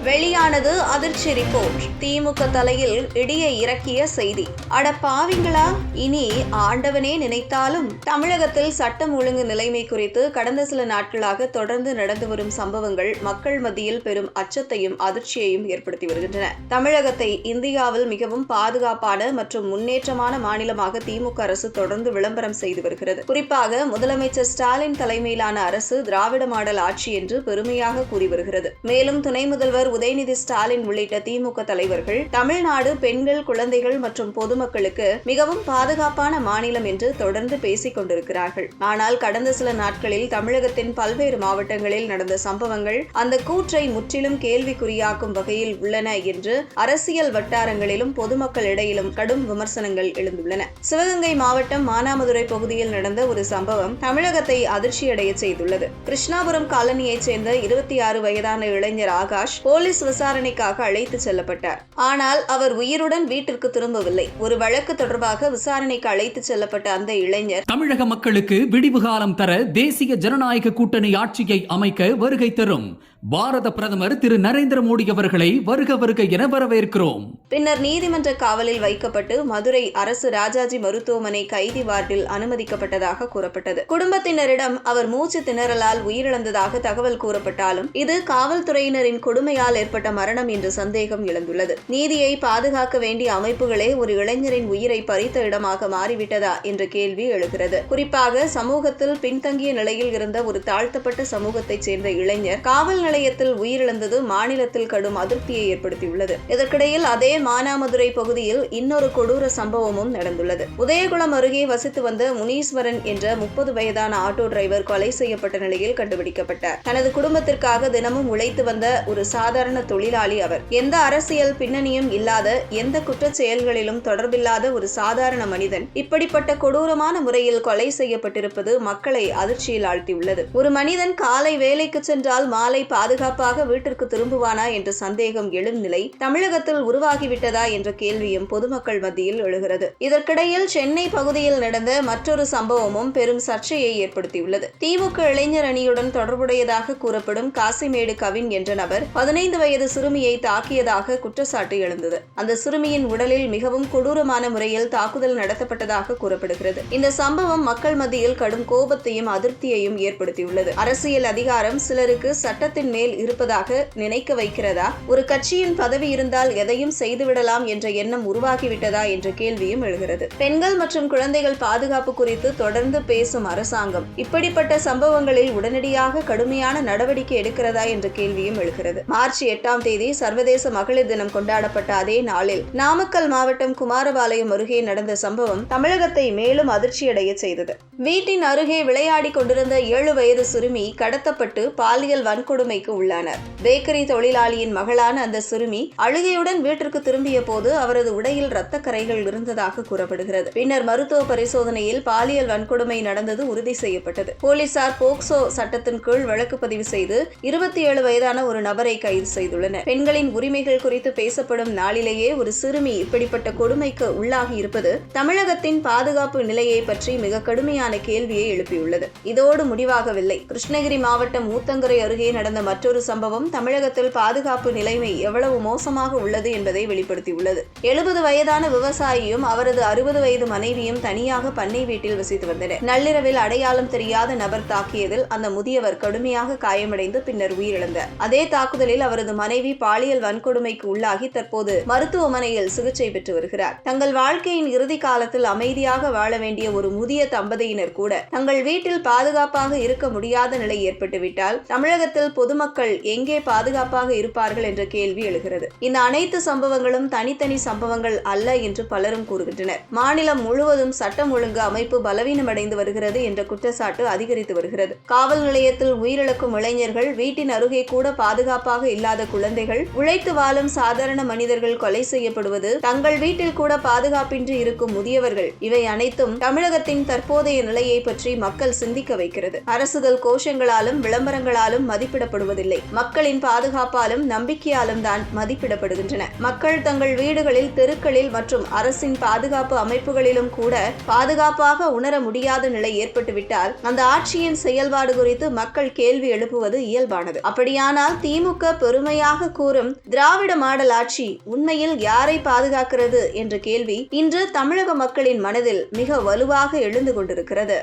வெளியானது அதிர்ச்சி ரிப்போர்ட். திமுக தலையில் இடியை இறக்கிய செய்தி. அட பாவிங்களா, இனி ஆண்டவனே நினைத்தாலும் தமிழகத்தில் சட்டம் ஒழுங்கு நிலைமை குறித்து கடந்த சில நாட்களாக தொடர்ந்து நடந்து வரும் சம்பவங்கள் மக்கள் மத்தியில் பெரும் அச்சத்தையும் அதிர்ச்சியையும் ஏற்படுத்தி வருகின்றன. தமிழகத்தை இந்தியாவில் மிகவும் பாதுகாப்பான மற்றும் முன்னேற்றமான மாநிலமாக திமுக அரசு தொடர்ந்து விளம்பரம் செய்து வருகிறது. குறிப்பாக முதலமைச்சர் ஸ்டாலின் தலைமையிலான அரசு திராவிட மாடல் ஆட்சி என்று பெருமையாக கூறி வருகிறது. மேலும் துணை முதல்வர் உதயநிதி ஸ்டாலின் உள்ளிட்ட திமுக தலைவர்கள் தமிழ்நாடு பெண்கள், குழந்தைகள் மற்றும் பொதுமக்களுக்கு மிகவும் பாதுகாப்பான மாநிலம் என்று தொடர்ந்து பேசிக் கொண்டிருக்கிறார்கள். ஆனால் கடந்த சில நாட்களில் தமிழகத்தின் பல்வேறு மாவட்டங்களில் நடந்த சம்பவங்கள் அந்த கூற்றை முற்றிலும் கேள்விக்குறியாக்கும் வகையில் உள்ளன என்று அரசியல் வட்டாரங்களிலும் பொதுமக்களிடையிலும் கடும் விமர்சனங்கள் எழுந்துள்ளன. சிவகங்கை மாவட்டம் மானாமதுரை பகுதியில் நடந்த ஒரு சம்பவம் தமிழகத்தை அதிர்ச்சியடைய செய்துள்ளது. கிருஷ்ணாபுரம் காலனியைச் சேர்ந்த 26 வயதான இளைஞர் ஆகாஷ் போலீஸ் விசாரணைக்காக அழைத்து செல்லப்பட்டார். ஆனால் அவர் உயிருடன் வீட்டிற்கு திரும்பவில்லை. ஒரு வழக்கு தொடர்பாக விசாரணைக்கு அழைத்து செல்லப்பட்ட அந்த இளைஞர் தமிழக மக்களுக்கு விடிவு காலம் தர தேசிய ஜனநாயக கூட்டணி ஆட்சியை அமைக்க வருகை தரும் பாரத பிரதமர் திரு நரேந்திர மோடி அவர்களை வருக வருக என வரவேற்கிறோம். பின்னர் நீதிமன்ற காவலில் வைக்கப்பட்டு மதுரை அரசு ராஜாஜி மருத்துவமனை கைதி வார்டில் அனுமதிக்கப்பட்டதாக கூறப்பட்டது. குடும்பத்தினரிடம் அவர் மூச்சு திணறலால் உயிரிழந்ததாக தகவல் கூறப்பட்டாலும் இது காவல்துறையினரின் கொடுமையால் ஏற்பட்ட மரணம் என்ற சந்தேகம் எழுந்துள்ளது. நீதியை பாதுகாக்க வேண்டிய அமைப்புகளே ஒரு இளைஞரின் உயிரை பறித்த இடமாக மாறிவிட்டதா என்ற கேள்வி எழுகிறது. குறிப்பாக சமூகத்தில் பின்தங்கிய நிலையில் இருந்த ஒரு தாழ்த்தப்பட்ட சமூகத்தைச் சேர்ந்த இளைஞர் காவல் நிலையத்தில் உயிரிழந்தது மாநிலத்தில் கடும் அதிருப்தியை ஏற்படுத்தியுள்ளது. இதற்கிடையில் அதே மானாமதுரை பகுதியில் இன்னொரு கொடூர சம்பவமும் நடந்துள்ளது. உதயகுளம் அருகே வசித்து வந்த முனீஸ்வரன் என்ற 30 வயதான ஆட்டோ டிரைவர் கொலை செய்யப்பட்ட நிலையில் கண்டுபிடிக்கப்பட்டார். தனது குடும்பத்திற்காக தினமும் உழைத்து வந்த ஒரு சாதாரண தொழிலாளி அவர். எந்த அரசியல் பின்னணியும் இல்லாத, எந்த குற்றச் செயல்களிலும் தொடர்பில்லாத ஒரு சாதாரண மனிதன் இப்படிப்பட்ட கொடூரமான முறையில் கொலை செய்யப்பட்டிருப்பது மக்களை அதிர்ச்சியில் ஆழ்த்தியுள்ளது. ஒரு மனிதன் காலை வேலைக்கு சென்றால் மாலை பாதுகாப்பாக வீட்டிற்கு திரும்புவானா என்ற சந்தேகம் எழும் நிலை தமிழகத்தில் உருவாகிவிட்டதா என்ற கேள்வியும் பொதுமக்கள் மத்தியில் எழுகிறது. இதற்கிடையில் சென்னை பகுதியில் நடந்த மற்றொரு சம்பவமும் பெரும் சர்ச்சையை ஏற்படுத்தியுள்ளது. திமுக இளைஞர் அணியுடன் தொடர்புடையதாக கூறப்படும் காசிமேடு கவின் என்ற நபர் 15 வயது சிறுமியை தாக்கியதாக குற்றச்சாட்டு எழுந்தது. அந்த சிறுமியின் உடலில் மிகவும் கொடூரமான முறையில் தாக்குதல் நடத்தப்பட்டதாக கூறப்படுகிறது. இந்த சம்பவம் மக்கள் மத்தியில் கடும் கோபத்தையும் அதிருப்தியையும் ஏற்படுத்தியுள்ளது. அரசியல் அதிகாரம் சிலருக்கு சட்டத்தின் மேல் இருப்பதாக நினைக்க வைக்கிறதா? ஒரு கட்சியின் பதவி இருந்தால் எதையும் செய்துவிடலாம் என்ற எண்ணம் உருவாகிவிட்டதா என்ற கேள்வியும் எழுகிறது. பெண்கள் மற்றும் குழந்தைகள் பாதுகாப்பு குறித்து தொடர்ந்து பேசும் அரசாங்கம் இப்படிப்பட்ட சம்பவங்களில் உடனடியாக கடுமையான நடவடிக்கை எடுக்கிறதா என்ற கேள்வியும் எழுகிறது. மார்ச் 8ஆம் தேதி சர்வதேச மகளிர் தினம் கொண்டாடப்பட்ட அதே நாளில் நாமக்கல் மாவட்டம் குமாரபாளையம் அருகே நடந்த சம்பவம் தமிழகத்தை மேலும் அதிர்ச்சியடைய செய்தது. வீட்டின் அருகே விளையாடி கொண்டிருந்த 7 வயது சிறுமி கடத்தப்பட்டு பாலியல் வன்கொடுமைக்கு உள்ளானார். பேக்கரி தொழிலாளியின் மகளான அந்த சிறுமி அழுகையுடன் வீட்டிற்கு திரும்பிய போது அவரது உடையில் இரத்த கரைகள் இருந்ததாக கூறப்படுகிறது. பின்னர் மருத்துவ பரிசோதனையில் பாலியல் வன்கொடுமை நடந்தது உறுதி செய்யப்பட்டது. போலீசார் போக்சோ சட்டத்தின் கீழ் வழக்கு பதிவு செய்து 27 வயதான ஒரு நபரை கைது செய்துள்ளனர். பெண்களின் உரிமைகள் குறித்து பேசப்படும் நாளிலேயே ஒரு சிறுமி இப்படிப்பட்ட கொடுமைக்கு உள்ளாகி இருப்பது தமிழகத்தின் பாதுகாப்பு நிலையை பற்றி மிக கடுமையான கேள்வியை எழுப்பியுள்ளது. இதோடு முடிவாகவில்லை. கிருஷ்ணகிரி மாவட்டம் ஊத்தங்கரை அருகே நடந்த மற்றொரு சம்பவம் தமிழகத்தில் பாதுகாப்பு நிலைமை எவ்வளவு மோசமாக உள்ளது என்பதை வெளிப்படுத்தியுள்ளது. 70 வயதான விவசாயியும் அவரது 60 வயது மனைவியும் தனியாக பண்ணை வீட்டில் வசித்து வந்தனர். நள்ளிரவில் அடையாளம் தெரியாத நபர் தாக்கியதில் அந்த முதியவர் கடுமையாக காயமடைந்து பின்னர் உயிரிழந்தார். அதே தாக்குதலில் அவரது மனைவி பாலியல் வன்கொடுமைக்கு உள்ளாகி தற்போது மருத்துவமனையில் சிகிச்சை பெற்று வருகிறார். தங்கள் வாழ்க்கையின் இறுதி காலத்தில் அமைதியாக வாழ வேண்டிய ஒரு முதிய தம்பதியினர் கூட தங்கள் வீட்டில் பாதுகாப்பாக இருக்க முடியாத நிலை ஏற்பட்டுவிட்டால் தமிழகத்தில் பொதுமக்கள் எங்கே பாதுகாப்பாக இருப்பார்கள் என்ற கேள்வி எழுகிறது. இந்த அனைத்து சம்பவங்களும் தனித்தனி சம்பவங்கள் அல்ல என்று பலரும் கூறுகின்றனர். மாநிலம் முழுவதும் சட்டம் ஒழுங்கு அமைப்பு பலவீனமடைந்து வருகிறது என்ற குற்றச்சாட்டு அதிகரித்து வருகிறது. காவல் நிலையத்தில் உயிரிழக்கும் இளைஞர்கள், வீட்டின் அருகே கூட பாதுகாப்பாக இல்லாத குழந்தைகள், உழைத்து வாழும் சாதாரண மனிதர்கள் கொலை செய்யப்படுவது, தங்கள் வீட்டில் கூட பாதுகாப்பின்றி இருக்கும் முதியவர்கள், இவை அனைத்தும் தமிழகத்தின் தற்போதைய நிலையை பற்றி மக்கள் சிந்திக்க வைக்கிறது. அரசுகள் கோஷங்களாலும் விளம்பரங்களாலும் மதிப்பிடப்படும் மதிப்பிடப்படுவதில்லை. மக்களின் பாதுகாப்பாலும் நம்பிக்கையாலும் தான் மதிப்பிடப்படுகின்றன. மக்கள் தங்கள் வீடுகளில், தெருக்களில் மற்றும் அரசின் பாதுகாப்பு அமைப்புகளிலும் கூட பாதுகாப்பாக உணர முடியாத நிலை ஏற்பட்டுவிட்டால் அந்த ஆட்சியின் செயல்பாடு குறித்து மக்கள் கேள்வி எழுப்புவது இயல்பானது. அப்படியானால் திமுக பெருமையாக கூறும் திராவிட மாடல் ஆட்சி உண்மையில் யாரை பாதுகாக்கிறது என்ற கேள்வி இன்று தமிழக மக்களின் மனதில் மிக வலுவாக எழுந்து கொண்டிருக்கிறது.